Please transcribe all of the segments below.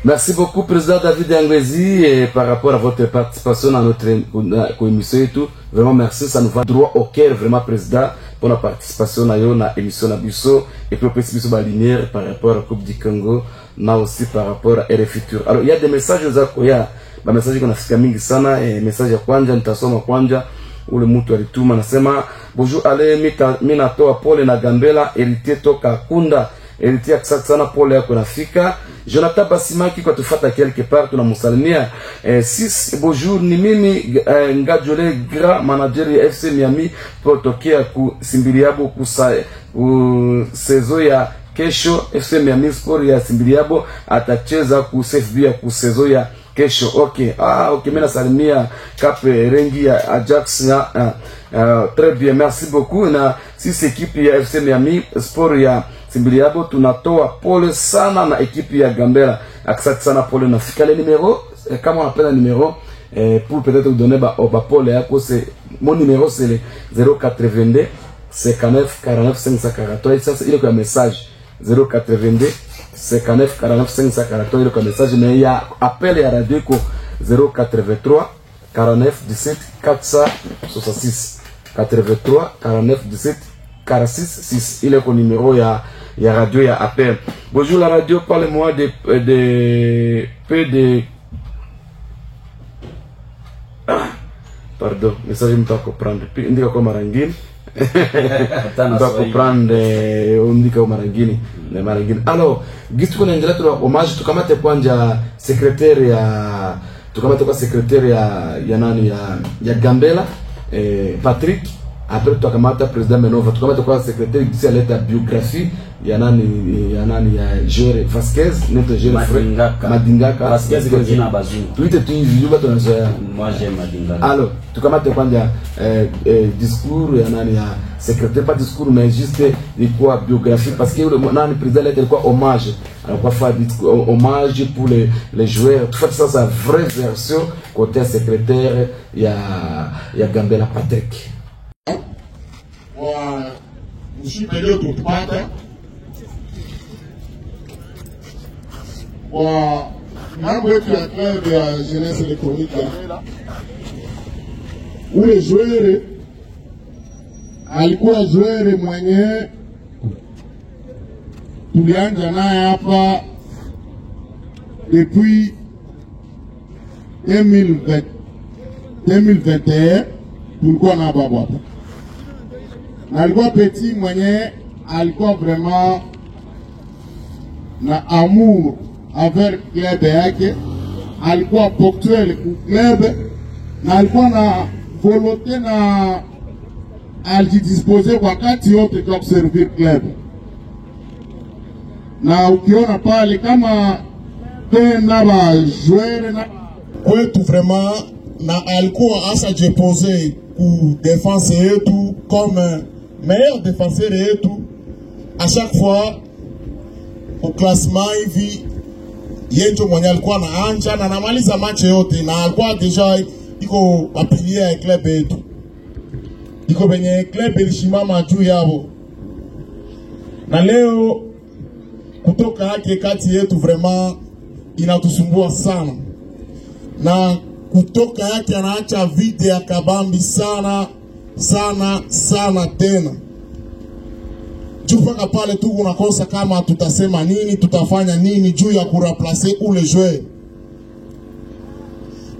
Merci beaucoup, Président David Angwezi, et par rapport à votre participation dans notre émission et tout. Vraiment, merci. Ça nous va droit au cœur, vraiment, Président, pour la participation dans l'émission Nabusso et pour la émission Balinière par rapport à la Coupe du Congo, mais aussi par rapport à RFI Tour. Alors, il y a des messages aux il y a des messages qu'on a fait mingi sana, et message ya kwanja, nitasoma kwanja, ule mtu alituma, nasema, bonjour, ale, minatoa pole na Gambela, héritier toka Kunda, héritier akisaka sana pole yako nafika. Jonathan Basimaki kwa tufata quelque part tunamusalimia. Bonjour ni mimi Ngajole Gra manager ya FC Miami protokea ku Simbiliabo ku sezo ya kesho. FC Miami Sport ya Simbiliabo atacheza ku CFB ya ku sezo ya kesho. Okay. Okay, mimi nasalimia Kape Rengi ya Ajax na très bien, merci beaucoup. Na sisi ekipi ya FC Miami Sport ya Simbiliabo tunatoa pole sana na ekipi ya Gambela. Asante sana pole na fika le numéro kama on appelle le numéro pour peut-être vous donner ba pole yako, c'est mon numéro, c'est le 082 59 49 543. Ça c'est le message 082 59 49 543, le message, mais il y a appel à radio ko 083 49 17 466 83 49 17 46 6. Il est au numéro, il y a radio, il y a appel. Bonjour la radio, parlez-moi de pardon, message je ne peux pas comprendre. Indica comme marangini. Je ne peux pas comprendre. Indica comme marangini. Alors, gistu kuna endelea tu hommage tukamate kwanja secrétaire ya tukamate kwa secrétaire ya nani ya Gambela Patrick. Après tukamata président Menova tukamata kwa secrétaire qui a la biographie ya nani ya Jere Vasquez, notre jeune frère Madingaka Vasquez kwa jina Bazou. Tuite tu yuba tunazoea. Moi j'aime Madingaka. Alors, tukamata kwanja discours ya nani ya secrétaire, pas discours mais juste quoi biographie, parce que le nani président était quoi hommage. Alors quoi faire hommage pour les joueurs. Tout ça c'est la vraie version côté secrétaire ya Gambela Patrick. Wa mshipeleo tupata wa mambo yetu ya club ya jeunesse électronique ule joueur alikuwa joueur mwenye tulianza naye hapa depuis 2021 tulikuwa na babu hapa. Na alikuwa petit mwenye alikuwa vraiment na amour envers club yake, alikuwa ponctuel ku club na alikuwa na volonté na alijidisposer wakati yote kwa servir club. Na ukiona pale kama tena ba joueur na kwetu vraiment na alikuwa asa jepose ku défense yetu comme meilleur défenseur yetu à chaque fois au classement hivi yenjo mwenye alikuwa na anja na namaliza match yote na alikuwa deja iko apilia ya club yetu iko benye club ilishimama juu yao. Na leo kutoka yake kati yetu vraiment inatusumbua sana, na kutoka yake anaacha vide ya kabambi sana sana sana tena. Mpaka pale tu unakosa kama tutasema nini, tutafanya nini juu ya kuraplace ule joueur.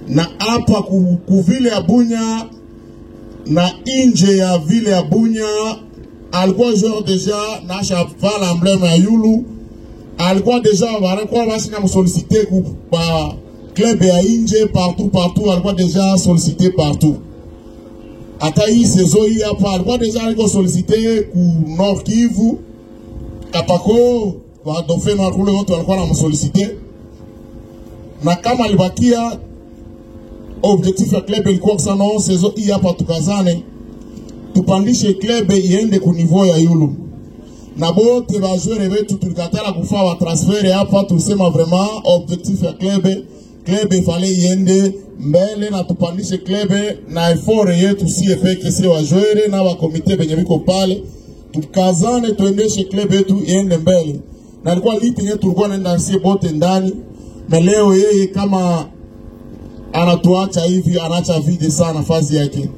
Na hapa kuvile ya Bunya na inje ya vile ya Bunya alikuwa joueur deja na shavala emblème ya Yulu, alikuwa deja walikuwa basi na msolliciter kwa club ya inje partout alikuwa deja sollicité partout. Ata hii saison hii hapa alikuwa deja alikuwa sollicité ku Nord Kivu, Kapako, wa Dauphin na kule wote walikuwa na msollicité. Na kama alibakia objectif ya club ilikuwa sana saison hii hapa tukazane tupandishe club iende ku niveau ya Yulu. Na bote ba joueur wetu tulikatala kufa wa transfer hapa, tulisema vraiment objectif ya club ifale iende mbele na tupandishe club na effort yetu si efeke si wa joueur na wa komite benye biko pale tukazane tuendeshe club yetu iende mbele. Na alikuwa liti yetu tulikuwa naenda si bote ndani na leo yeye kama anatuacha hivi, anaacha vide sana nafasi yake,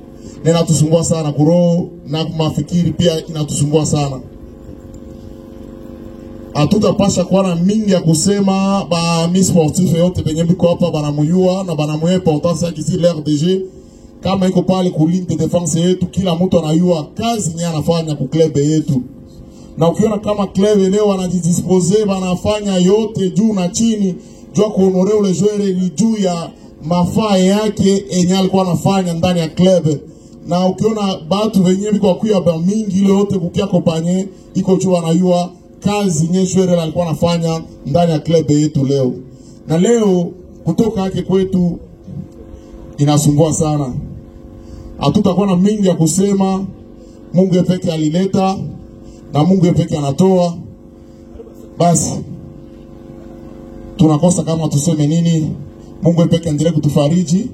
na inatusumbua sana kuroho na kumafikiri pia inatusumbua sana. Hatutapasha kuwa na mingi ya kusema ba mi sportif yote penye biko hapa banamuyua na banamuye importance yake si l'RDG kama iko pale ku ligne de défense yetu, kila mtu anayua kazi ni anafanya ku club yetu. Na ukiona kama club leo wanajidispose banafanya yote juu na chini juu kuonore ule joueur ni juu ya mafaa yake enye alikuwa anafanya ndani ya club. Na ukiona batu wenyewe biko kuya ba mingi ile yote kukia kopanye iko juu anayua kazi nye joueur alikuwa anafanya ndani ya club yetu leo. Na leo kutoka yake kwetu inasumbua sana. Hatutakuwa na mingi ya kusema. Mungu peke alileta na Mungu peke anatoa. Basi tunakosa kama tuseme nini. Mungu peke ndiye kutufariji,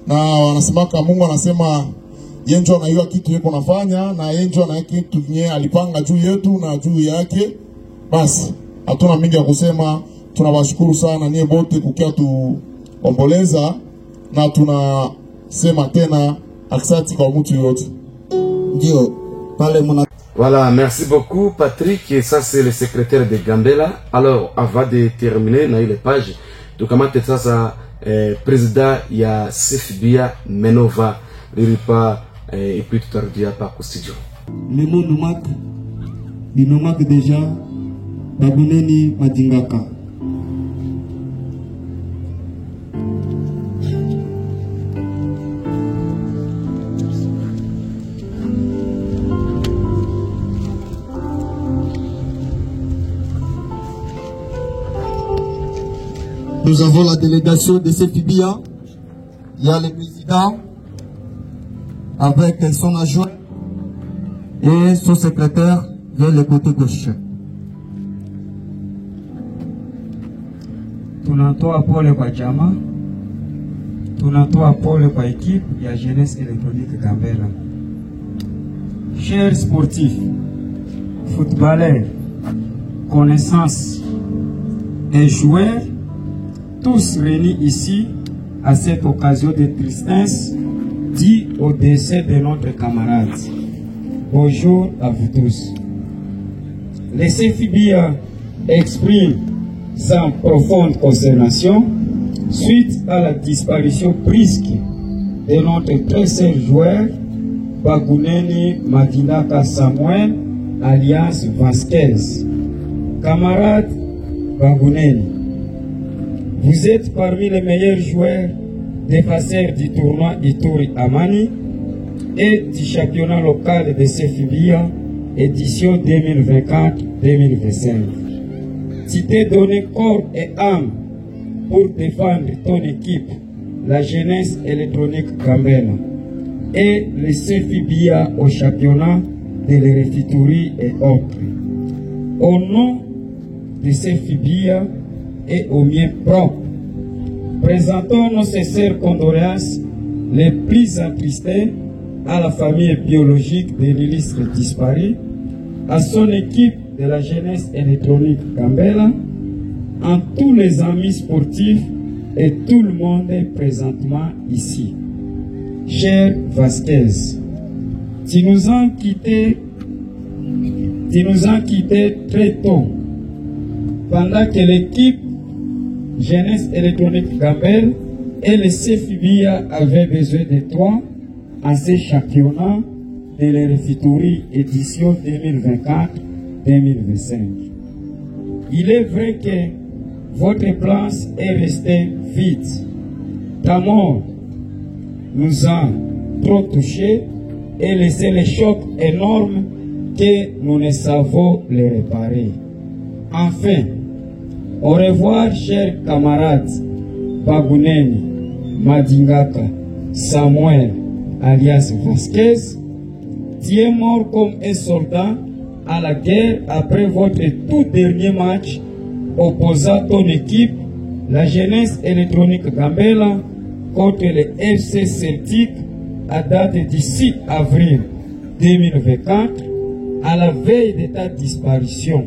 na wanasemaka Mungu anasema yenjo anayua kitu yeko nafanya, na yenjo ana kitu nye alipanga juu yetu na juu yake. Basi hatuna mingi ya kusema. Tunawashukuru sana nie bote kukia tuomboleza, na tunasema tena asante kwa mtu yote. Ndio pale muna. Voilà, merci beaucoup Patrick, et ça c'est le secrétaire de Gambela. Alors, avant de terminer na ile page, tukamate sasa président ya Sefibia Menova Liripa, et puis tutarudia hapa kwa studio. Memo nomak déjà Babuneni Madingaka. Nous avons la délégation de Sefibia. Il y a le président avec son adjoint et son secrétaire vers le côté gauche. Tunatoa pole kwa jama, tunatoa pole kwa équipe ya Jeunesse Électronique Gambela. Chers sportifs, footballeurs, connaissances et joueurs, tous réunis ici à cette occasion de tristesse due au décès de notre camarade. Bonjour à vous tous. Le Sefibia exprime sa profonde consternation suite à la disparition brusque de notre très cher joueur Baguneni Madinaka Samuel alias Vasquez. Camarade Baguneni, vous êtes parmi les meilleurs joueurs défenseurs du tournoi Ituri Amani et du championnat local de Sefibia édition 2024-2025. Tu t'es donné corps et âme pour défendre ton équipe, la Jeunesse Électronique Gambela, et le Sefibia au championnat de l'Erefituri et autres. Au nom de Sefibia et au mien propre, présentons nos sincères condoléances les plus attristées à la famille biologique de l'illustre disparu, à son équipe de la Jeunesse Électronique Gambela, à tous les amis sportifs et tout le monde présentement ici. Cher Vasquez, tu nous as quittés très tôt, pendant que l'équipe Jeunesse Électronique Gambela et le Sefibia avaient besoin de toi en ces championnats de l'Erefituri édition 2024-2025. Il est vrai que votre place est restée vide. Ta mort nous a trop touchés et laissé les chocs énormes que nous ne savons les réparer. Enfin, au revoir, chers camarades Baguneni Madingaka Samuel alias Vasquez. Tu es mort comme un soldat à la guerre après votre tout dernier match opposant ton équipe, la Jeunesse Électronique Gambela, contre le FC Celtic à date du 6 avril 2024, à la veille de ta disparition.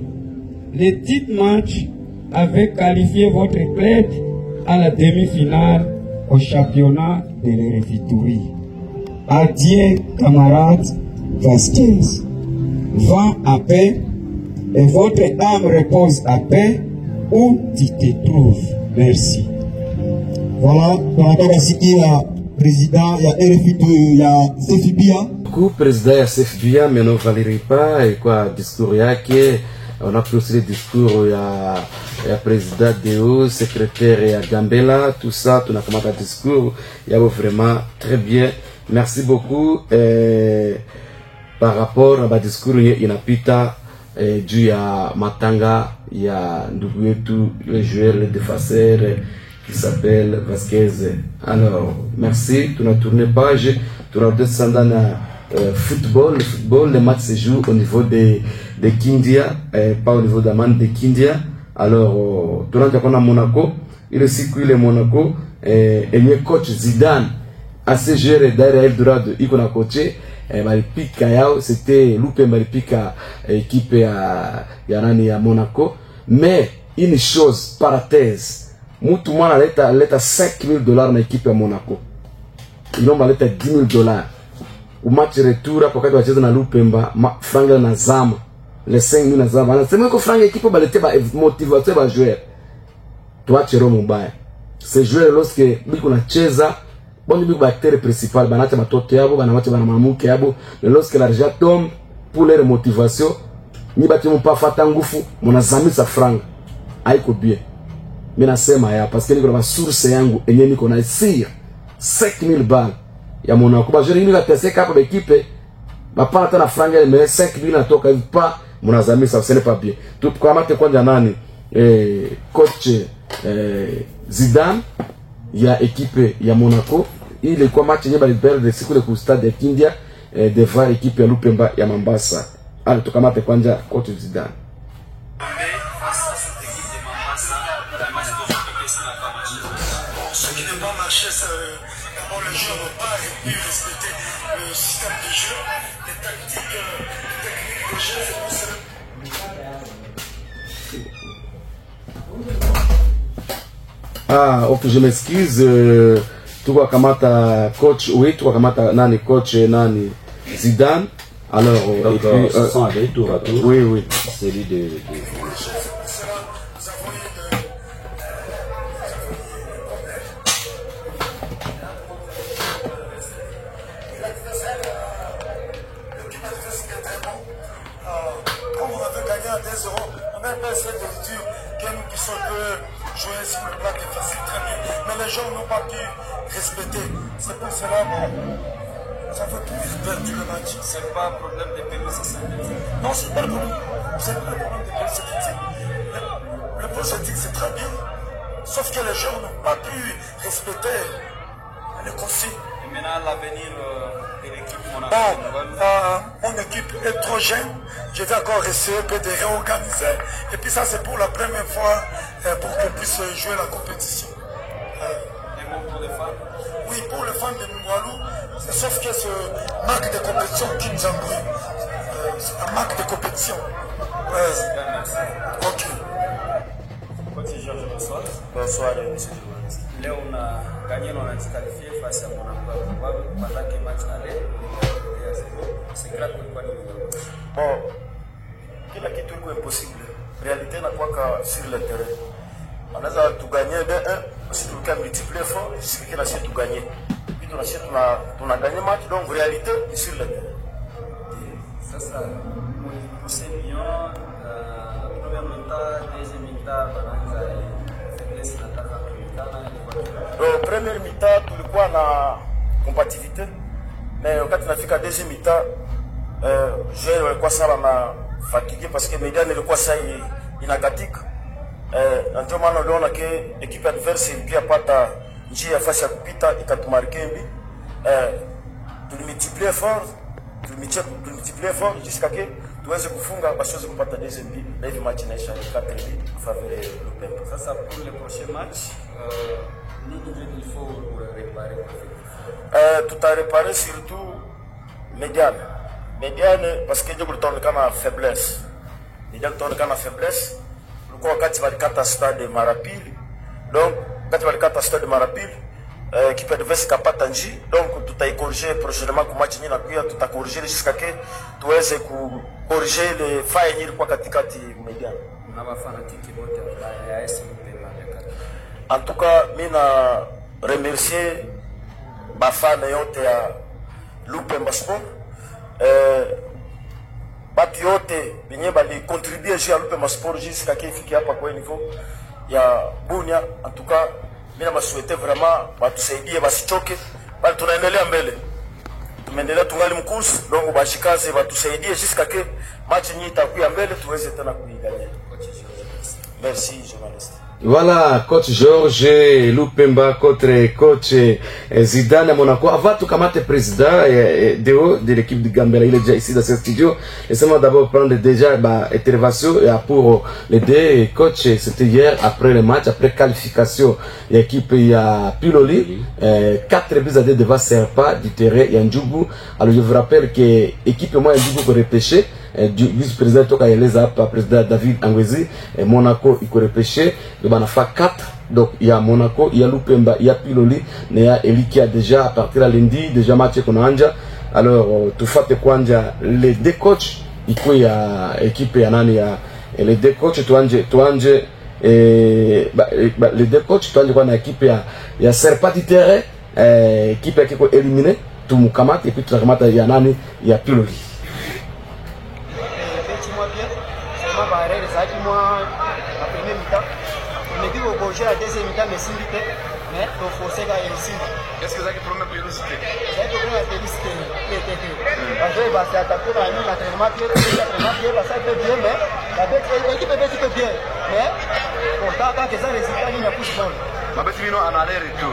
Le titre match avait qualifié votre club à la demi-finale au championnat de l'Erefituri. Adieu, camarade Vasquez. Va en paix et votre âme repose en paix où tu te trouves. Merci. Voilà, tunataka sikia président ya RFI ya Sefibia. Beaucoup président ya Sefibia mais non Valérie pas et quoi discours yake. On a pris aussi le discours ya président Deo, secrétaire ya Gambela, tout ça, tout n'a comment un discours, il y a vraiment très bien. Merci beaucoup par rapport à discours inapita juu ya matanga ya ndugu yetu le joueur le défenseur qui s'appelle Vasquez. Alors merci, tu as tourné page, tu as descendu dans football. Le football, les matchs se jouent au niveau de Kindia, pas au niveau d'Aman de Kindia. Alors tu as à Monaco, il est circulé Monaco et le coach Zidane à ce joueur derrière Eldorado, il a coaché. Malipika yao c'était Lupe Malipika équipe ya Monaco, mais une chose parenthèse, mtu mwana leta $5,000 na équipe ya Monaco, ilomba leta $10,000 au match retour hapo wakati wacheza na Lupemba franga na zama les 5,000 na zama anasema ko franga équipe balete ba motivation ba joueur tuache roho mbaya ces joueurs lorsque biko na cheza bon biko acteur principal banata matoto yabo banamata bana mamuke yabo mais lorsque l'argent tombe pour leur motivation ni bati mpa fata ngufu mnazami sa franga haiko bien mimi nasema ya parce que niko na source yangu enye niko na sir $5,000 ya Monaco ba jeri nila teseka hapo équipe ba pata na franga mais $5,000 natoka hivi pa mnazami sa ce n'est pas bien tout kamate kwanja nani coach Zidane ya équipe ya Monaco il est quoi match nyeba libere de siku le stade de Kindia devant équipe ya Lupemba ya Mambasa. Alors tukamate kwanja coach Zidane. Ce qui n'a pas marché, c'est d'abord les joueurs n'ont pas pu respecter le système de jeu, les tactiques, techniques de jeu, c'est pour ça. Ah, ok, je m'excuse. Tuko kamata coach, oui, tuko kamata nani coach nani Zidane. Alors, donc, ce sont avec tour à tour. oui, oui. Série de jouer sur le plat défensif très bien, mais les gens n'ont pas pu respecter. C'est pour cela que ça fait plus perdu le match. C'est pas un problème de pelouse synthétique. Non, c'est pas le problème. C'est pas le problème de pelouse synthétique. Le pelouse synthétique, c'est très bien. Sauf que les gens n'ont pas pu respecter les consignes. Et maintenant, l'avenir de l'équipe, mon équipe est trop jeune. Je vais encore essayer de réorganiser. Et puis ça, c'est pour la première fois pour qu'on puisse jouer la compétition. Les mots pour les fans? Oui, pour les fans de Moualou, sauf que ce manque de compétition qui nous embrouille. C'est un manque de compétition. Ok. Coach Georges, bonsoir. Bonsoir, monsieur journaliste. Là, on a gagné, on a disqualifié face à Monaco. Pendant que le match allait, c'est grave pour quoi nous. Bon, kila kitu iko impossible. Réalité na kwa sur le terrain. Anaweza tu gagner de 1, si tu peux multiplier fort, c'est que la chute tu gagner. Puis tu achètes tu as gagné match donc réalité sur le terrain. Ça ça c'est bien la première mi-temps, deuxième mi-temps, faiblesse donc première mi-temps tulikuwa na compatibilité. Mais wakati nafika deuxième mi-temps joueur walikuwa sana na fatigué parce que Mediane ilikuwa sasa inakatika. Ndio maana unaona ke equipe adverse ilikuwa pata njia fasi ya kupita ikatumarke mbi. Tulimultiplier fort jusqu'à que tuweze kufunga basiweze kupata deuxième but. Na hivi match inaisha 4-2 en faveur de Lupemba. Sasa pour le prochain match il faut réparer. Tout à réparer surtout Mediane parce que ndio kulitokana faiblesse. Ndio kulitokana faiblesse. Kulikuwa wakati walikata stade mara pili. Donc wakati walikata stade Marapil équipe adverse kapata nji, donc tutaicorriger prochainement kwa match nyingine nakuya, tutacorriger jusqu'à que tuweze kucorriger les failles nyingi kwa katikati mediana. Na bafanatiki wote ya AS Lupemba. En tout cas, mina remercier bafana yote ya Lupemba Sport. Batu yote benye bali contribuer juu ya Lupemba Sport jusqu'à ce ifike hapa kwa niveau ya Bunia. En tout cas, mina masouhaiter vraiment batusaidie basichoke, bali tunaendelea mbele. Tumeendelea tungali mkursi, donc bashikaze batusaidie jusqu'à que match nyingi itakuwa mbele tuweze tena kuigania. Merci journaliste. Voilà, coach Georges Lupemba contre coach Zidane à Monaco. Avant tout kamate président de l'équipe de Gambela, il est déjà ici dans ce studio. Laissez-moi d'abord prendre déjà intervention pour les deux coachs. C'était hier après le match, après qualification. L'équipe il y a Piloli, 4 buts à 2 devant Serpa du terrain et Ndjoubou. Alors je vous rappelle que l'équipe moi Ndjoubou pour repêcher. Du vice-président Toka Eleza, président David Angwezi, et Monaco, il faut repêcher. Il y a 4. Donc, il y a Monaco, il y a Lupemba, il y a Piloli, il y a Eli qui a déjà, à partir de lundi, déjà matché qu'on a. Alors, tout fait quoi, les deux coachs, il y a équipe, il y a les deux coachs, les deux coachs, équipe, il y a Serpa du terrain, équipe qui est éliminée, tout Mukamat, et puis tout il y a Nani, il y a Piloli. La première mi-temps, on est dit au gauche à la deuxième mi-temps, mais si vite, mais il faut forcer à ici. Est-ce que vous avez problème de vélocité? Vous avez problème de vélocité. Parce que c'est attaqué dans l'entraînement, ça fait bien, mais l'équipe est petit peu bien. Mais pourtant, quand ils ont les résultats, il y a plus de monde. Ma bête vino en aller et tout.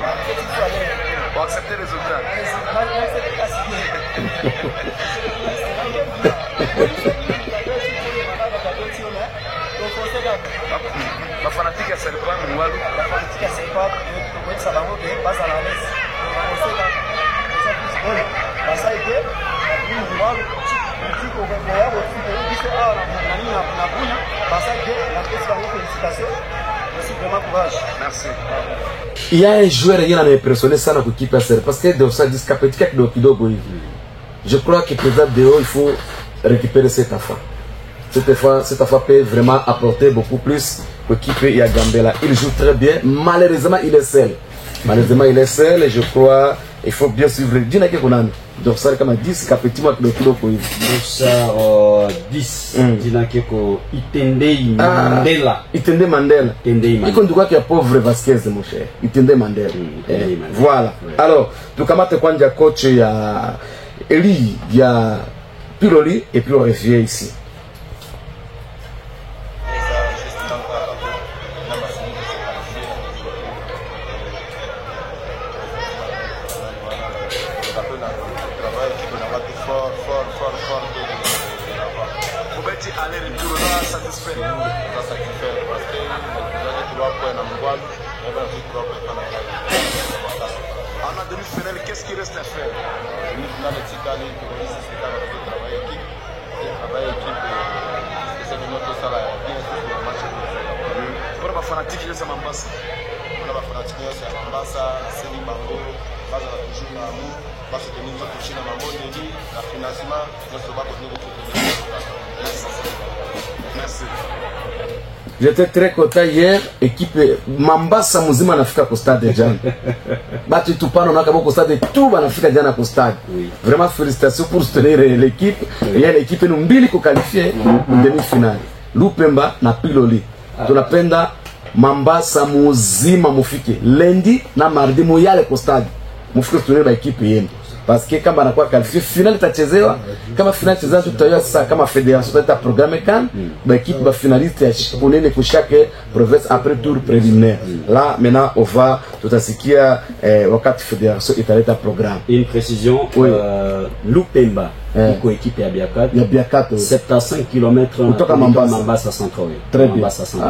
Pour accepter les résultats. La fanatique à Serpa, Moualou. La fanatique à Serpa, vous pouvez savoir que passe à la laisse. Ça a été, merci. Il y a un joueur qui m'a impressionné ça dans l'équipe à Serpa parce que dans sa discapacité kidogo hivi. Je crois que peut-être Deo il faut récupérer cette affaire. Cette affaire peut vraiment apporter beaucoup plus l'équipe et à Gambela. Il joue très bien. Malheureusement, il est seul. Et je crois il faut bien suivre. Dina ke konani. Donc ça comme 10 kapetitement kidogo hivi. Ça 10 dina ke ko Itende Mandela. Itende Mandela. Iko ndugu ya pauvre Vasquez mon cher. Itende Mandela. Voilà. Alors, tukamate kwanja coach ya Eli ya Piloli et puis on revient ici. Qu'est-ce qui reste à faire? Pour les fanatiques, c'est Mambasa. Pour les fanatiques, c'est Mambasa, c'est Libango, base à la toujours dans l'amour, parce que nous avons touché dans Mambo, la financement, nous sommes pas connus de merci. J'étais très content hier, équipe Mambasa muzima nafika kwa stade jana. Batu tupano na kama kwa stade tout banafika jana kwa stade. Vraiment félicitations pour soutenir l'équipe. Il y a l'équipe nous mbili ko qualifier en demi-finale. Lupemba na Piloli. Tunapenda Mambasa muzima mufike. Lundi na mardi moyale kwa stade. Mufike soutenir ba équipe yenu. Parce que kama anakuwa qualifié finale itachezewa kama finale chezewa tutayoa sasa kama fédération tata programme kan ba équipe ba finaliste ponene pour chaque province après tour préliminaire. Là maintenant on va tutasikia wakati fédération italeta programme. Une précision Lupemba iko équipe ya Biakat 75 km kutoka Mambasa Centre. Très bien.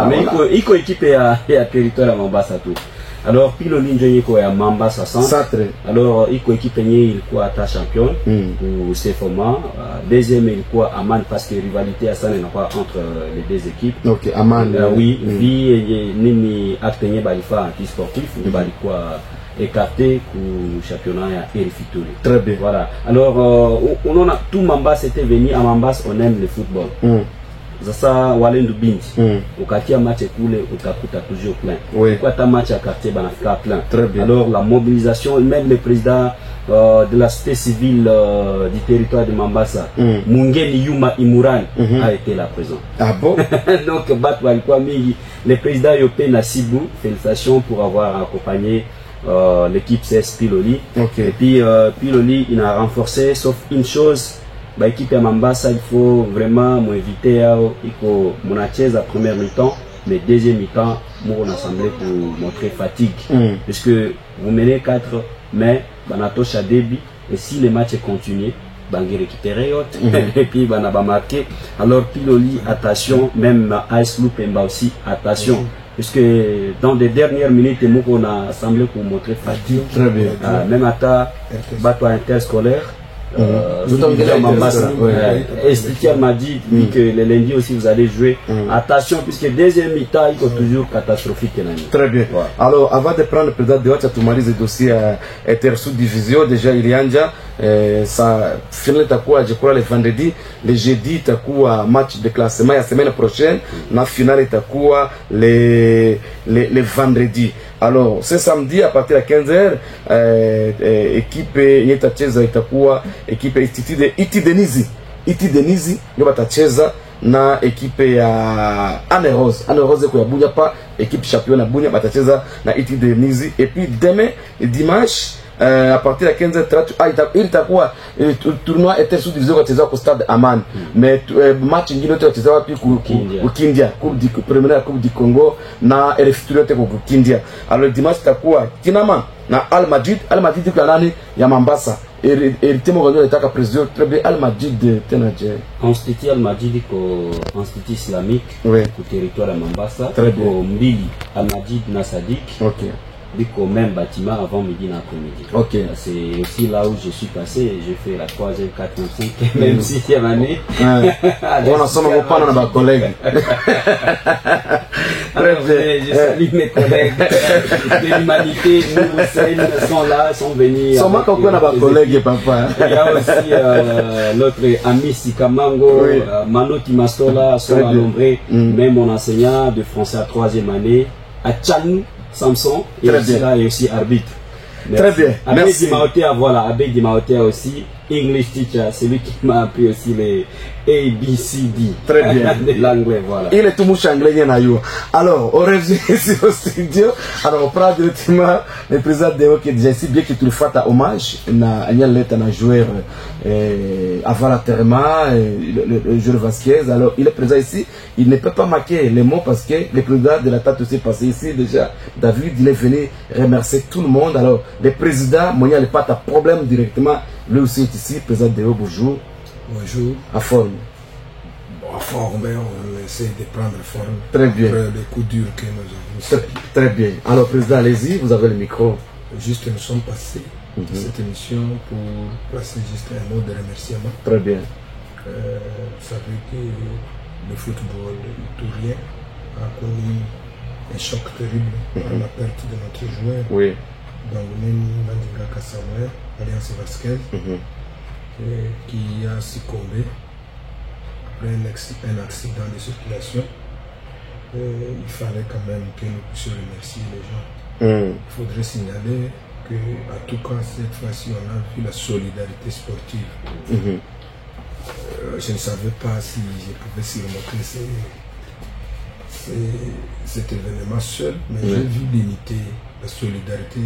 Mais iko équipe ya territoire ya Mambasa tout. Alors Piloli Njeko ya Mambasa Centre. Alors iko équipe yenye ilikuwa hata champion pour ces formats. Deuxième ilikuwa Aman parce que rivalité sana inakuwa entre les deux équipes. OK, Aman. Oui, vi nini actenye balifa anti-sportif ni balikuwa écarté pour championnat ya Erifituri. Très bien. Voilà. Alors on a tout Mambasa était venu à Mambasa, on aime le football. Sasa walendu binti ukatia match kule utakuta toujours plein. Kwa ta match à quartier banafika plein. Très bien. Alors la mobilisation, même le président de la société civile du territoire de Mambasa, Mungeni Yuma Imurani a été là présent. Ah bon? Donc Batwa le président Yopé Nassibou, félicitations pour avoir accompagné l'équipe CS Piloli. Et puis Piloli il a renforcé sauf une chose. Bah, équipe à Mambasa, il faut vraiment m'inviter à la première mi-temps, mais deuxième mi-temps, on assemblé pour montrer fatigue. Parce que vous menez 4, mais Banato Chadebi, et si le match est continué, Bangé récupéré, et puis Banaba marqué. Alors Piloli, attention, même Ice Loop Pemba aussi, attention. Parce que dans les dernières minutes, on a assemblé pour montrer fatigue. Très bien. Même à bateau interscolaire. Estitiel m'a dit que le lundi aussi vous allez jouer. Attention, puisque deuxième mi-temps, il faut toujours catastrophique. Très bien. Ouais. Alors, avant de prendre le président de Haute Tumalize le dossier inter-sous-division, déjà il y a ça finit quoi, je crois, le vendredi. Le jeudi, il y a match de classement la semaine prochaine. La finale, il y a le vendredi. Alors, ce samedi, à partir de 15h, équipe Yetacheza itakuwa équipe Iti Denizi ndio batacheza na équipe ya Anerose kwa Bunya pa équipe champion ya Bunya batacheza na Iti Denizi. Et puis demain dimanche à partir de 15h30 il itakuwa tournoi était sous division kwa au stade Aman. Mais match ngine yote wacheza wapi ku Kindia, coupe du première coupe du Congo na Erifituri yote ku Kindia. Alors dimanche itakuwa Kinama na Al Madrid kwa nani ya Mambasa. Et temo gagné l'état président très bien Al Madrid tenaje. Institut Al Madrid ko institut islamique au territoire de Mambasa. Très bien. Mbili Al Madrid na Sadik. OK. Au même bâtiment avant midi l'après-midi. OK. C'est aussi là où je suis passé. J'ai fait la 3e, 4e, 5e, même 6e année. On a somme pas dans ma collègue. Très bien. Je salue mes collègues de l'humanité. Nous sont là, sont venus. Sûrement qu'on a ma collègue, papa. Il y a aussi notre ami Sikamango, Manoti Mastola, Sola Lombré, même mon enseignant de français à 3e année, à Tchanou. Samson et aussi arbitre. Très bien. Merci. Abed Dimaotea aussi, English teacher, c'est lui qui m'a appris aussi les ABCD. Très bien. L'anglais, voilà. Il est tout mouche anglais, alors, on revient ici au studio. Alors, on prend directement le président de Hockey déjà ici, bien que tu le fasses hommage. Il y a un joueur avant la Terma, le joueur Vasquez. Alors, il est présent ici. Il ne peut pas marquer les mots parce que le président de la tête aussi passé ici déjà. David, il est venu remercier tout le monde. Alors, le président, Monia n'est pas ta problème directement. Lui aussi est ici, président de Hockey, bonjour. Bonjour. À forme. Bon, à forme, on essaie de prendre forme. Très bien. Après les coups durs que nous avons. Très bien. Alors, président, allez-y, vous avez le micro. Juste, nous sommes passés de cette émission pour passer juste un mot de remerciement. Très bien. Vous savez que le football tourien a connu un choc terrible par la perte de notre joueur. Oui. Bangoumeni Mandinga Kassamoué, Alliance Vasquez. Qui a succombé après un accident de circulation. Il fallait quand même que nous puissions remercier les gens. Il faudrait signaler que, à tout cas, cette fois-ci, on a vu la solidarité sportive. Je ne savais pas si je pouvais surmonter cet événement seul, mais j'ai vu l'unité, la solidarité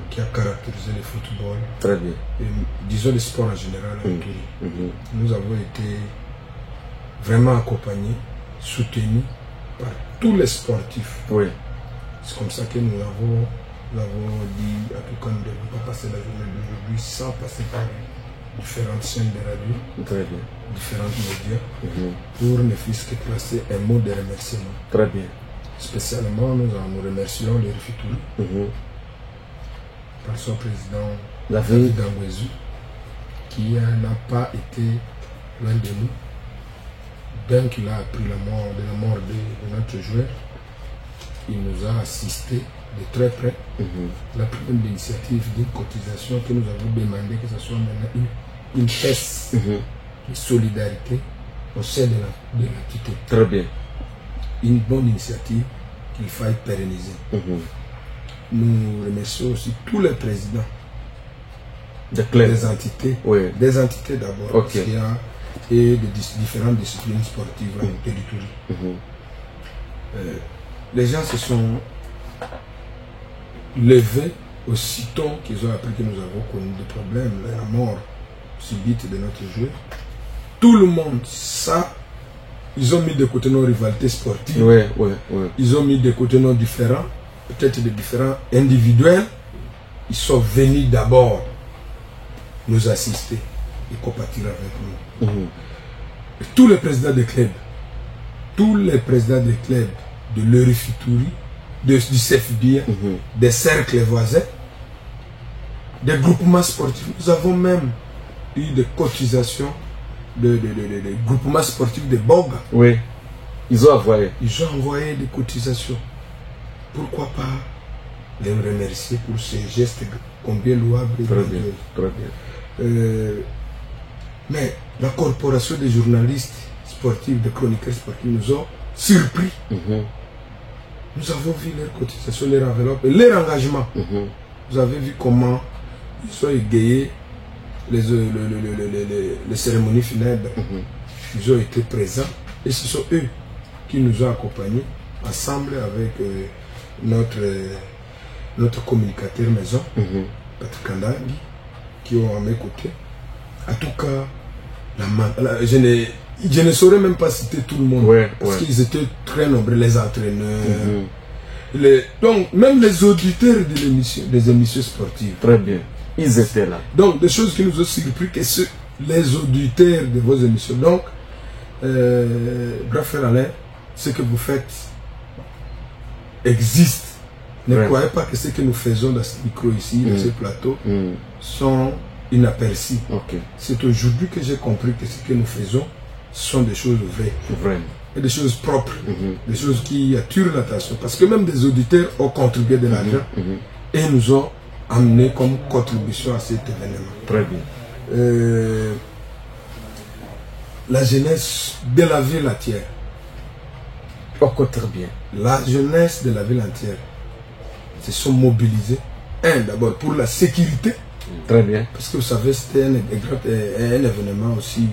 qui a caractérisé le football. Très bien. Et, disons le sport en général en Touri. Nous avons été vraiment accompagnés, soutenus par tous les sportifs. Oui. C'est comme ça que nous avons dit à tout cas, nous ne devons pas passer la journée d'aujourd'hui sans passer par différentes chaînes de radio, différents médias, pour ne fût-ce que placer un mot de remerciement. Très bien. spécialement, nous remercions les Rufituri par son président David Angwezu, qui n'a pas été loin de nous. Bien qu'il a appris la mort de notre joueur, il nous a assisté de très près. La première initiative d'une cotisation que nous avons demandé que ce soit maintenant une pièce de solidarité au sein de l'entité. Très bien. Une bonne initiative qu'il faille pérenniser. Nous remercions aussi tous les présidents des entités. Oui. Des entités d'abord. Okay. Parce qu'il y a et de différentes disciplines sportives en territoire. Les gens se sont levés aussitôt qu'ils ont appris que nous avons connu des problèmes, la mort subite de notre joueur. Tout le monde, ça, ils ont mis de côté nos rivalités sportives. Ils ont mis de côté nos différents, peut-être des différents individuels. Ils sont venus d'abord nous assister et compatir avec nous. Et tous les présidents des clubs, de l'Eurifituri, du CFBA, des cercles voisins, des groupements sportifs, nous avons même eu des cotisations de groupements sportifs de Boga. Oui, ils ont envoyé. Ils ont envoyé des cotisations. Pourquoi pas les remercier pour ces gestes combien louables et très bien. Mais la corporation des journalistes sportifs, des chroniqueurs sportifs nous ont surpris. Nous avons vu leurs cotisations, leurs enveloppes et leur engagement. Vous avez vu comment ils ont égayé les cérémonies funèbres. Ils ont été présents et ce sont eux qui nous ont accompagnés ensemble avec notre communicateur maison, Patrick Kandangi, qui ont à mes côtés. En tout cas, je ne saurais même pas citer tout le monde, parce qu'ils étaient très nombreux, les entraîneurs, donc même les auditeurs des émissions sportives. Très bien, ils étaient là. Donc des choses qui nous ont surpris, que les auditeurs de vos émissions. Donc, grand frère Alain, ce que vous faites existe. Ne croyez pas que ce que nous faisons dans ce micro ici, dans ce plateau, sont inaperçus. C'est aujourd'hui que j'ai compris que ce que nous faisons sont des choses vraies. Et des choses propres, des choses qui attirent l'attention. Parce que même des auditeurs ont contribué de l'argent et nous ont amené comme contribution à cet événement. Très bien. La jeunesse de la ville entière. Très bien. La jeunesse de la ville entière se sont mobilisés. D'abord pour la sécurité. Très bien. Parce que vous savez, c'était un événement aussi,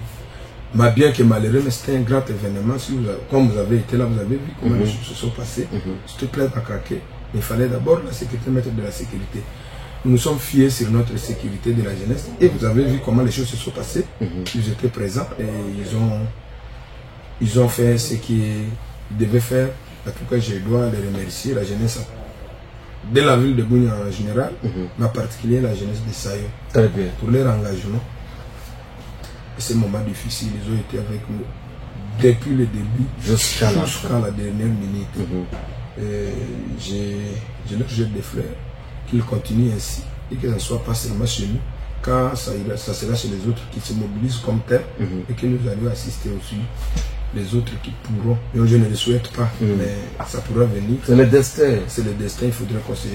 bien que malheureux, mais c'était un grand événement. Si comme vous avez été là, vous avez vu comment les choses se sont passées. C'était plein à craquer. Mais il fallait d'abord la sécurité, mettre de la sécurité. Nous nous sommes fiés sur notre sécurité de la jeunesse. Et vous avez vu comment les choses se sont passées. Ils étaient présents et ils ont fait ce qu'ils devaient faire. En tout cas, je dois les remercier, la jeunesse de la ville de Bunia en général, mais en particulier la jeunesse de Sayo. Très bien. Pour leur engagement. Et ces moments difficiles, ils ont été avec nous depuis le début jusqu'à la dernière minute. Je leur jette des fleurs, qu'ils continuent ainsi et que ça ne soit pas seulement chez nous, car ça sera chez les autres qui se mobilisent comme tel et que nous allons assister aussi les autres qui pourront. Mais je ne le souhaite pas, mais ça pourra venir. C'est le destin. C'est le destin, il faudrait qu'on se...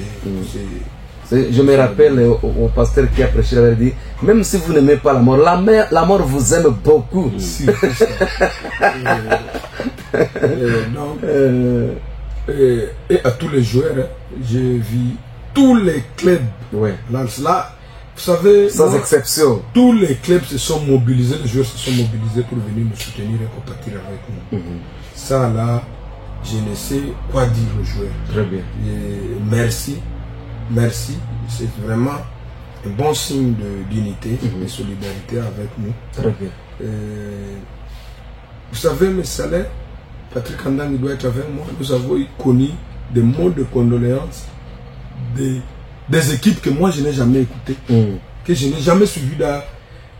Je me rappelle au pasteur qui a prêché, il avait dit, même si vous n'aimez pas la mort vous aime beaucoup. Si, c'est ça. Et à tous les joueurs, j'ai vu tous les clubs. Là, vous savez, sans exception, tous les clubs se sont mobilisés, les joueurs se sont mobilisés pour venir nous soutenir et compatir avec nous. Ça là, je ne sais quoi dire aux joueurs. Très bien. Et merci, c'est vraiment un bon signe d'unité, de solidarité avec nous. Très bien. Vous savez, mes salaires, Patrick Kandangi doit être avec moi. Nous avons connu des mots de condoléances des équipes que moi je n'ai jamais écoutées, que je n'ai jamais suivies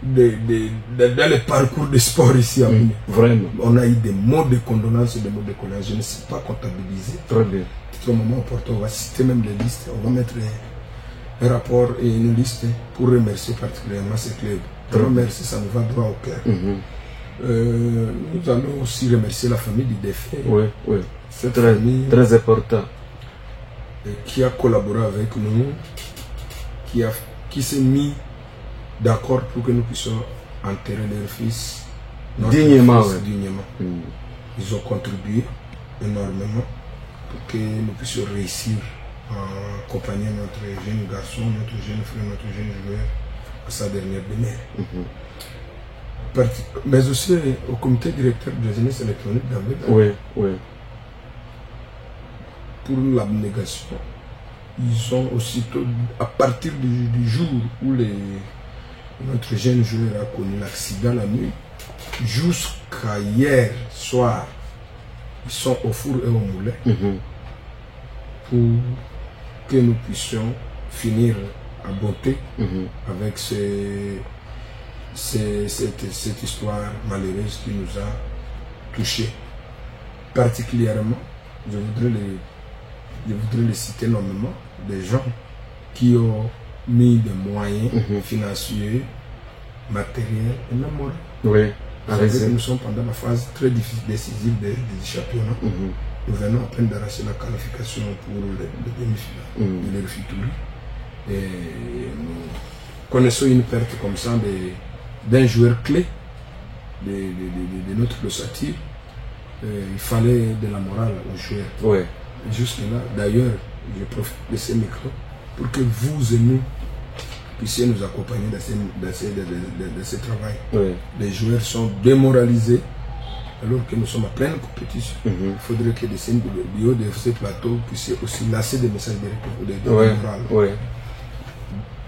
dans le parcours de sport ici à Bunia. Vraiment. On a eu des mots de condolence et des mots de colère. Je ne sais pas comptabiliser. Très bien. Au moment opportun, on va citer même les listes. On va mettre un rapport et une liste pour remercier particulièrement ces clubs. Vraiment merci, ça nous va droit au cœur. Nous allons aussi remercier la famille du défunt. Oui, oui. C'est très important. Qui a collaboré avec nous, qui s'est mis d'accord pour que nous puissions enterrer leur fils dignement. Ils ont contribué énormément pour que nous puissions réussir à accompagner notre jeune garçon, notre jeune frère, notre jeune joueur à sa dernière demeure. Mais aussi au comité directeur de la jeunesse électronique d'Ambé. Oui, oui. Pour l'abnégation, ils ont aussitôt, à partir du jour où notre jeune joueur a connu l'accident la nuit, jusqu'à hier soir, ils sont au four et au moulin pour que nous puissions finir à beauté avec cette histoire malheureuse qui nous a touchés. Particulièrement, je voudrais les citer nommément, des gens qui ont mis des moyens financiers, matériels et même moraux. Oui. Nous sommes pendant la phase très décisive des championnats. Nous venons à peine d'arracher la qualification pour les demi-finales de l'Erfituri. Et nous connaissons une perte comme ça d'un joueur clé de notre ossature. Il fallait de la morale aux joueurs. Oui. Jusque-là, d'ailleurs, je profite de ces micros pour que vous et nous puissiez nous accompagner dans ce travail. Oui. Les joueurs sont démoralisés alors que nous sommes en pleine compétition. Il faudrait que des signes du haut de ce plateau puissent aussi lancer des messages de morale. Oui.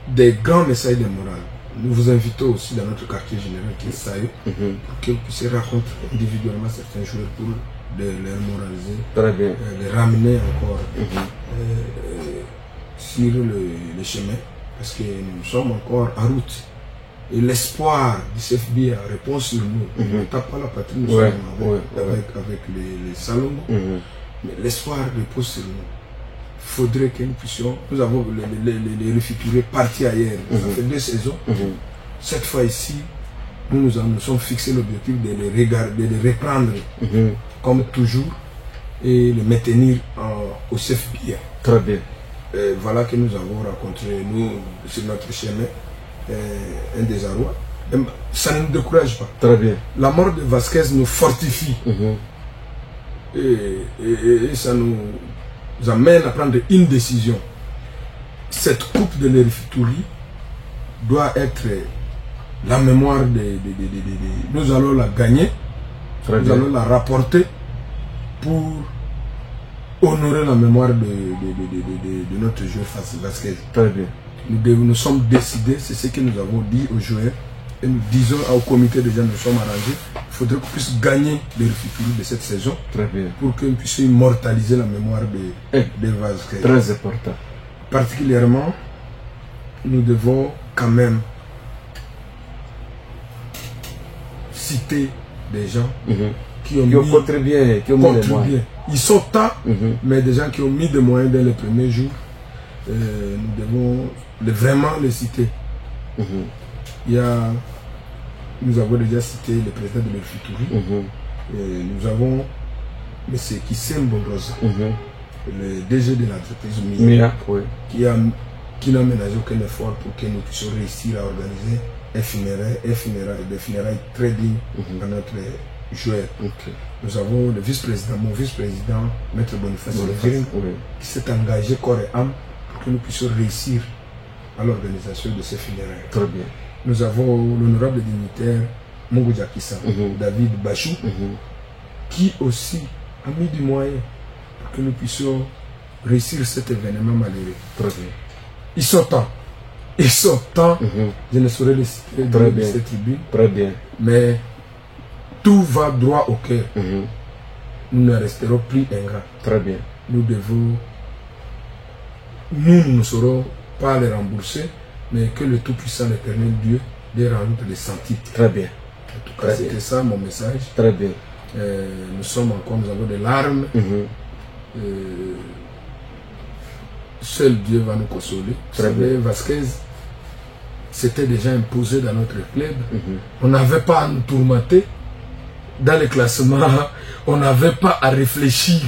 Des grands messages de morale. Nous vous invitons aussi dans notre quartier général qui est Sayo pour que vous puissiez rencontrer individuellement certains joueurs pour les moraliser, très bien, les ramener encore sur le chemin, parce que nous sommes encore en route. Et l'espoir du CFB répond sur nous. On ne tape pas la patrie, nous sommes avec les salons, mais l'espoir repose sur nous. Il faudrait que nous puissions, nous avons les refuturés partis ailleurs, ça fait 2 saisons. Cette fois ici, nous sommes fixés l'objectif de les regarder, de les reprendre comme toujours et les maintenir au CFB. Très bien. Voilà que nous avons rencontré, nous, sur notre chemin, un désarroi. Ça ne nous décourage pas. Très bien. La mort de Vasquez nous fortifie. Et ça nous amène à prendre une décision. Cette coupe de l'Erfituri doit être la mémoire nous allons la gagner. Nous allons la rapporter pour honorer la mémoire de notre joueur Vasquez. Très bien. Nous sommes décidés, c'est ce que nous avons dit aux joueurs, et nous disons au comité de gens, nous sommes arrangés, il faudrait qu'on puisse gagner l'Erfituri de cette saison. Très bien. Pour que nous puissions immortaliser la mémoire de Vasquez. Très important. Particulièrement, nous devons quand même citer des gens qui ont contribué, qui ont mis des moyens. Ils sont tas, mais des gens qui ont mis des moyens dès les premiers jours. Nous devons vraiment les citer. Nous avons déjà cité le président de l'Erfituri. Nous avons M. Kissem Bonrosa, le DG de l'entreprise MIA, qui n'a ménagé aucun effort pour que nous puissions réussir à organiser des funérailles très dignes à notre joueur. Nous avons le vice-président, mon vice-président, Maître Boniface, qui s'est engagé corps et âme pour que nous puissions réussir à l'organisation de ces funérailles. Très bien. Nous avons l'honorable dignitaire Mungu Jakissa, David Bachou, qui aussi a mis du moyen pour que nous puissions réussir cet événement malheureux. Très bien. Ils sont temps. Ils sont temps. Je ne saurais les citer de cette tribune. Très bien. Mais tout va droit au cœur. Nous ne resterons plus ingrats. Très bien. Nous ne saurons pas les rembourser, mais que le Tout-Puissant, l'Éternel Dieu, de rendre les sentis. Très bien. En tout cas, c'était ça mon message. Très bien. Nous sommes encore, nous avons des larmes. Seul Dieu va nous consoler. Vous savez, Vasquez s'était déjà imposé dans notre club. On n'avait pas à nous tourmenter dans les classements. On n'avait pas à réfléchir.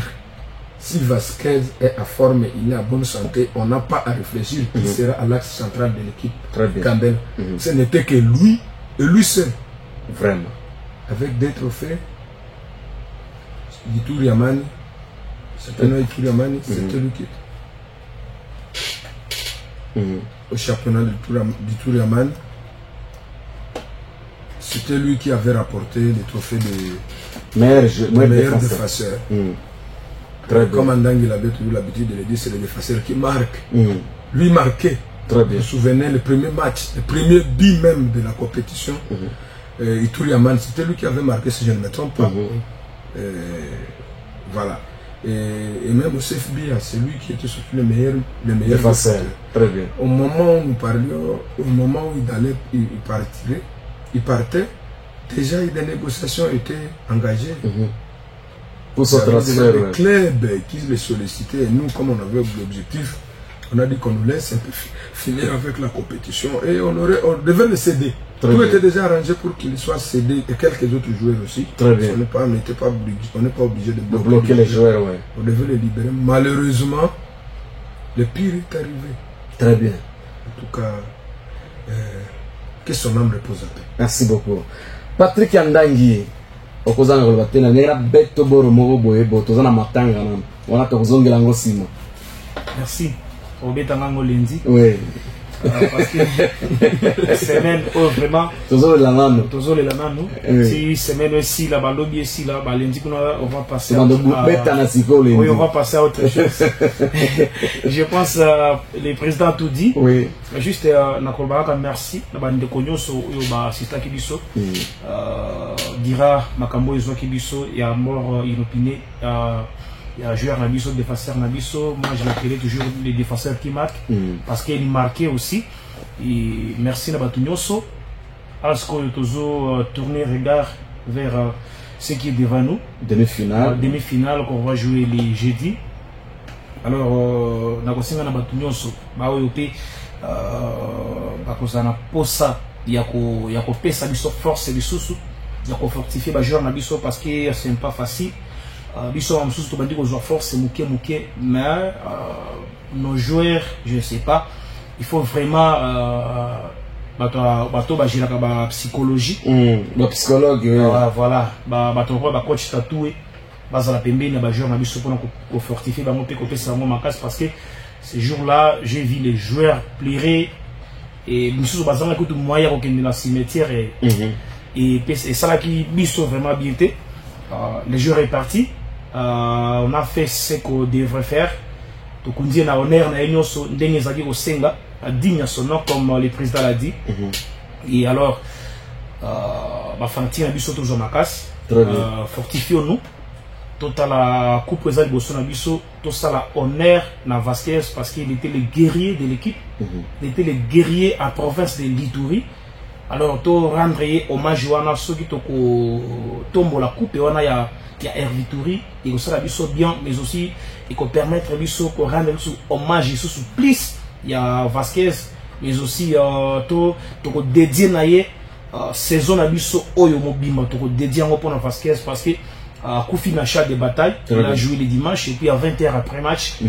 Si Vasquez est à forme, il est à bonne santé, on n'a pas à réfléchir qui sera à l'axe central de l'équipe Gambela. Ce n'était que lui et lui seul. Vraiment. Avec des trophées, Ituri Yamani, c'était lui qui au championnat d'Ituri Yamani. C'était lui qui avait rapporté les trophées de meilleur défenseur. Comme Andang, il avait toujours l'habitude de le dire, c'est le défenseur qui marque. Lui marquait. Je me souvenais, le premier match, le premier but même de la compétition, Ituri Yamani, c'était lui qui avait marqué, si je ne me trompe pas. Voilà. Et même au CFB, c'est lui qui était surtout le meilleur défenseur. Très bien. Au moment où nous parlions, au moment où il partait, déjà des négociations étaient engagées. Pour ce transfert. Les clubs qui les sollicitaient, et nous, comme on avait l'objectif, on a dit qu'on nous laisse un peu finir avec la compétition et on devait le céder. Tout était déjà arrangé pour qu'il soit cédé et quelques autres joueurs aussi. Très bien. On n'est pas obligé de bloquer les joueurs. Ouais. On devait les libérer. Malheureusement, le pire est arrivé. Très bien. En tout cas, que son âme repose en paix. Merci beaucoup. Patrick Andangi, okozana kolbatena nera beto boro moko boye botozana matanga na wana tozongela ngo sima. Merci. Obeta ngango lendi. Oui. Parce que la semaine vraiment toujours la nano si semaine aussi la balobi ici là lundi on va passer on va passer à autre chose. Je pense le président tout dit. Oui. Juste nakolbaka merci na bande konyoso oyo ba assistant kibiso dira makambo ezo kibiso ya mort inopiné il y a un joueur Nabiso, défenseur Nabiso. Moi, je l'appelais toujours les défenseurs qui marquent parce qu'il marquait aussi. Et merci Nabatunyoso. Alors, qu'on tourner regard vers ce qui est devant nous. Demi-finale qu'on va jouer les jeudis. Alors, Nagosinga Nabatunyoso. Baoyope, Bakosana Posa, Yako Pesa Biso force et Bisosu. Yako fortifier les joueurs Nabiso parce que c'est pas facile. Biso amsusu tobandi ko jouer force muke mais nos joueurs je ne sais pas il faut vraiment bato ba gérer ba psychologie ba psychologue voilà bato ba coach tatoué bazala pembeni ba joueurs na biso pour ko fortifier ba monter côté ça ma casse parce que ces jours-là j'ai vu les joueurs pleurer et biso bazanga ko tout moyen ko kende na cimetière et ça là qui biso vraiment bien été les joueurs est parti. On a fait ce qu'on devrait faire. Donc on dit na honneur na enyoso ndenge zaki ko senga digne son nom comme le président l'a dit. Et alors ba fanti na biso toujours makas fortifions nous total la coupe président bosso na biso tout ça la honneur na Vasquez parce qu'il était le guerrier de l'équipe. Il était le guerrier à province de l'Ituri. Alors to rendre hommage wana soki to ko tombo la coupe wana ya Hervituri et ça la biso bien mais aussi et qu'on permettre biso ko rendre hommage sous plus il y a Vasquez mais aussi to ko dédier naie saison na biso oyo mobima to ko dédier ngo pour Vasquez parce que Koufi na chat de bataille il a joué le dimanche et puis à 20h après match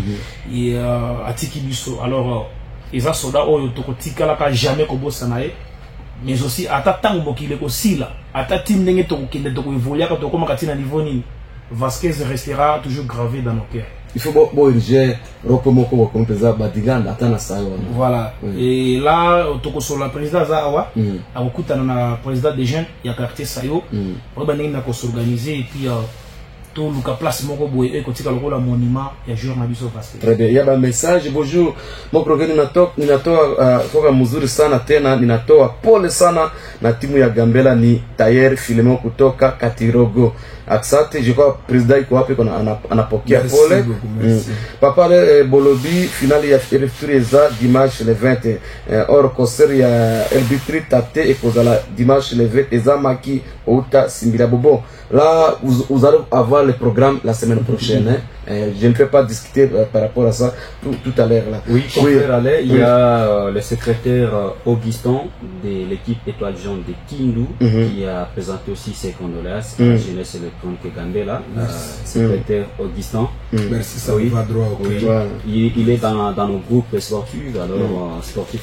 et à Tiki biso alors eza soda oyo to ko tikala ka jamais ko bossa naie mais aussi à ta tango bokile aussi là à ta tindenge to kende to évoluer ka to koma katina niveau ni Vasquez restera toujours gravé dans nos cœurs. Il faut bon iriger repomoko comme président Badiganda atana sayo. Voilà. Et là to sur la président Zawa akukutana na président des jeunes ya quartier Sayo pour ba ninga ko s'organiser et puis tout le place moko boye et kotika lokola monument ya joueur na biso basket. Très bien. Il y a un message. Bonjour. Mon programme ninatoa kwa mzuri sana tena ninatoa pole sana na timu ya Gambela ni Tayer Filemon kutoka Katirogo. Asante, je crois président iko wapi kuna anapokea pole. Papa Bolobi finali ya Riftureza dimanche le 20 or concert ya Elbitri Tate et kozala dimanche le 20 ezamaki outa Simbila Bobo. Là vous allez avoir le programme la semaine prochaine. Je ne fais pas discuter par rapport à ça tout à l'heure là. Oui, il y a le secrétaire Augustin de l'équipe Étoile Jaune de Kindu qui a présenté aussi ses condoléances à la jeunesse électronique Gambela. Secrétaire Augustin. Merci, ça va droit au cœur. Il est dans nos groupes sportifs,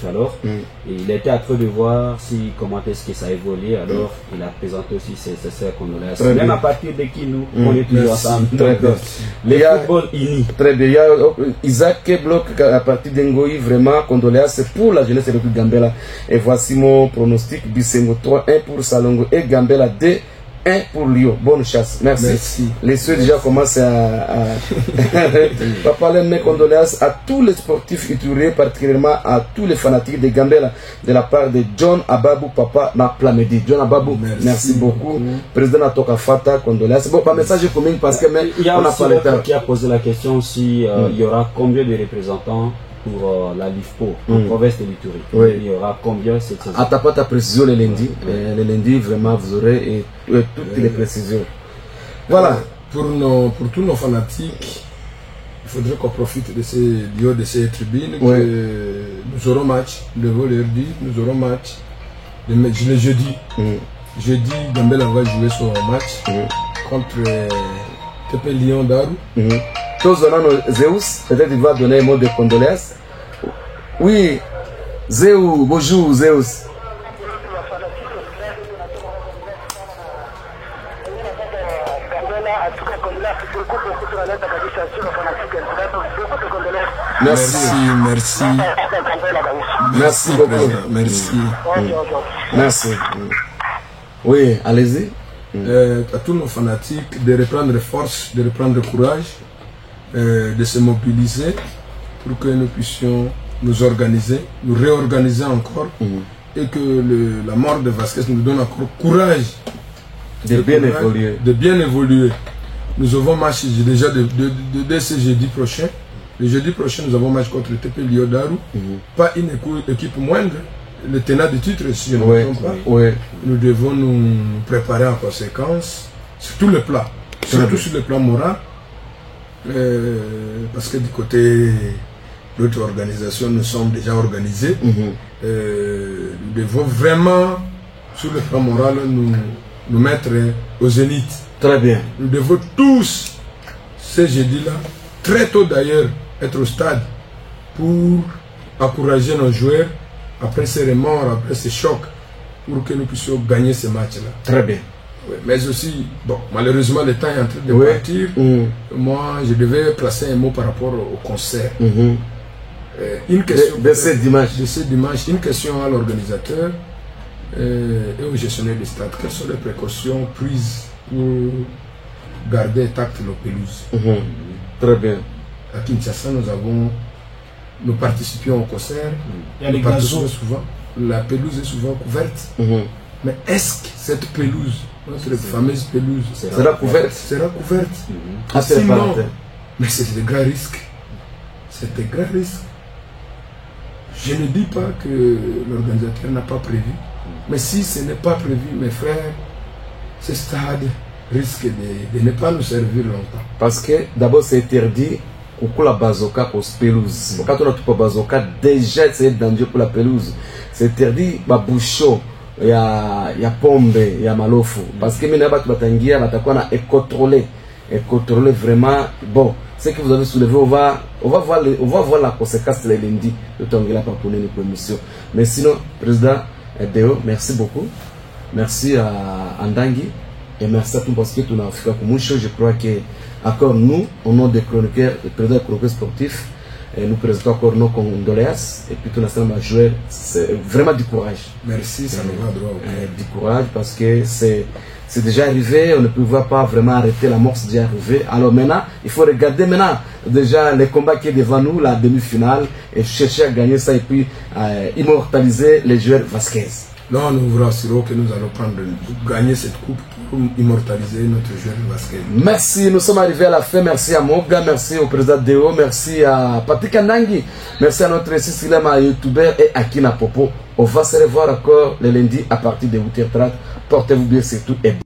alors, et il était à train de voir comment est-ce que ça évolue, alors il a présenté aussi ses condoléances. Même à partir de Kindu, on est toujours ensemble. Les football unis. Très bien. Il y a Isaac Bloc à partir d'Engoi, vraiment condoléances pour la jeunesse de Gambela. Et voici mon pronostic. Bisengo 3-1 pour Salongo et Gambela 2-1 pour Lyon. Bonne chasse. Merci. Les cieux déjà commencent à parler mes condoléances à tous les sportifs ituriens, particulièrement à tous les fanatiques de Gambela, de la part de John Ababou, papa na Plamedi. John Ababou, merci beaucoup. Président Natoka Fata, condoléances. Bon, pas message commun parce que il y a aussi l'autre qui a posé la question si il y aura combien de représentants pour la LIFPO, en province de l'Ituri. Il y aura combien cette saison? À ta précision le lundi. Le lundi, vraiment, vous aurez toutes les précisions. Voilà. Pour tous nos fanatiques, il faudrait qu'on profite de ces tribunes. Nous aurons match, le vendredi, nous aurons match le jeudi. Jeudi, Gambela va jouer son match contre TP Lyon Daru. Tous donnant Zeus, peut-être il va donner un mot de condoléances. Oui, Zeus, bonjour Zeus. Merci. Merci beaucoup. Merci. Oui, allez-y. À tous nos fanatiques de reprendre force, de reprendre courage, de se mobiliser pour que nous puissions nous organiser, nous réorganiser encore et que la mort de Vasquez nous donne encore courage de bien évoluer. Nous avons match déjà dès ce jeudi prochain. Le jeudi prochain, nous avons match contre le TP Lyodaru. Pas une équipe moindre. Le tenant du titre, si je ne me trompe pas. Nous devons nous préparer en conséquence sur tout le plan. Surtout sur le plan moral. Parce que du côté de notre organisation, nous sommes déjà organisés. Nous devons vraiment, sur le plan moral, nous mettre au zénith. Très bien. Nous devons tous, ce jeudi-là, très tôt d'ailleurs, être au stade pour encourager nos joueurs après ces remords, après ces chocs, pour que nous puissions gagner ce match-là. Très bien. Ouais, mais aussi, bon, malheureusement, le temps est en train de partir. Moi, je devais placer un mot par rapport au concert. Une question de ce dimanche, une question à l'organisateur et au gestionnaire du stade. Quelles sont les précautions prises pour garder intactes nos pelouses? Très bien. À Kinshasa, nous participions au concert. Il y a les gazons. Souvent. La pelouse est souvent couverte. Mais est-ce que cette pelouse, notre fameuse pelouse, sera couverte? Sinon, mais c'est de grands risques. C'est de grands risques. Je ne dis pas que l'organisateur n'a pas prévu. Mais si ce n'est pas prévu, mes frères, ce stade risque de ne pas nous servir longtemps. Parce que d'abord c'est interdit pour la bazoka pour la pelouse. Quand on a tout bazoka, déjà c'est danger pour la pelouse. C'est interdit ma bouchon, il y a pombe, il y a malofu. Parce que maintenant tu batangia, batakuwa et contrôler vraiment. Bon, ce que vous avez soulevé, on va voir la conséquence de lundi de Tangela pour pour notre émission. Mais sinon, président Deo, merci beaucoup. Merci à Andangi. Et merci à tout parce que tu as fait comme chose. Je crois que encore nous, au nom des chroniqueurs, des présidents chroniqueurs sportifs, nous présentons encore nos condoléances. Et puis tout l'ensemble à jouer, c'est vraiment du courage. Merci, ça nous va droit. Du courage parce que c'est c'est déjà arrivé, on ne pouvait pas vraiment arrêter la mort, c'est déjà arrivé. Alors maintenant, il faut regarder maintenant déjà les combats qui est devant nous, la demi-finale, et chercher à gagner ça et puis immortaliser les joueurs Vasquez. Non, nous vous rassurons que nous allons gagner cette coupe pour immortaliser notre joueur Vasquez. Merci, nous sommes arrivés à la fin. Merci à Moga, merci au président Deo, merci à Patrick Andangi, merci à notre Sicilema youtubeur et à Kina Popo. On va se revoir encore le lundi à partir de 8h30. Portez-vous bien surtout et